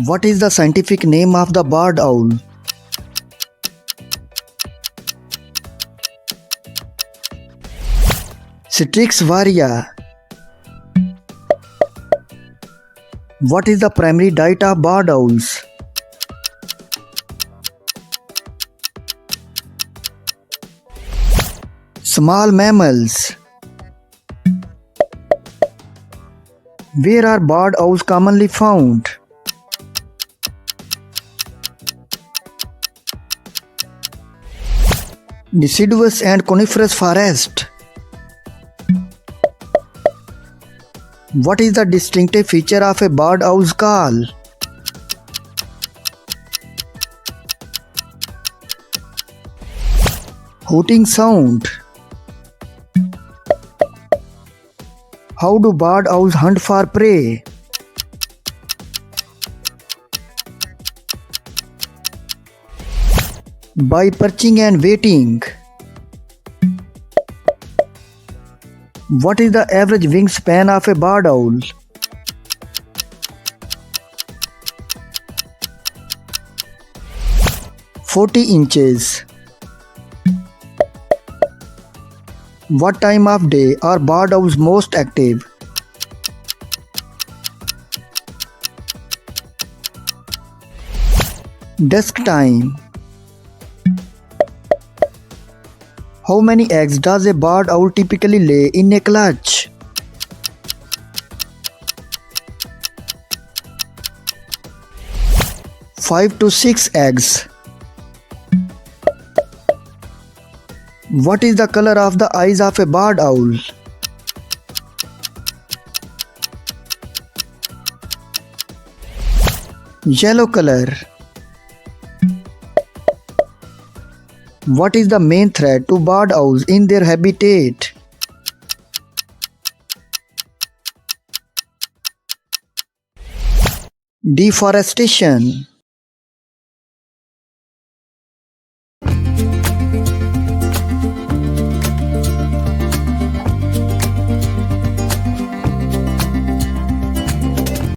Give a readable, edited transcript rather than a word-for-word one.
What is the scientific name of the barred owl? Strix varia. What is the primary diet of barred owls? Small mammals. Where are barred owls commonly found? Deciduous and coniferous forest. What is the distinctive feature of a barred owl's call? Hooting sound. How do barred owls hunt for prey? By perching and waiting. What is the average wingspan of a barred owl? "40 inches". What time of day are barred owls most active? Dusk time. How many eggs does a barred owl typically lay in a clutch? 5 to 6 eggs. What is the color of the eyes of a barred owl? Yellow color. What is the main threat to barred owls in their habitat? Deforestation.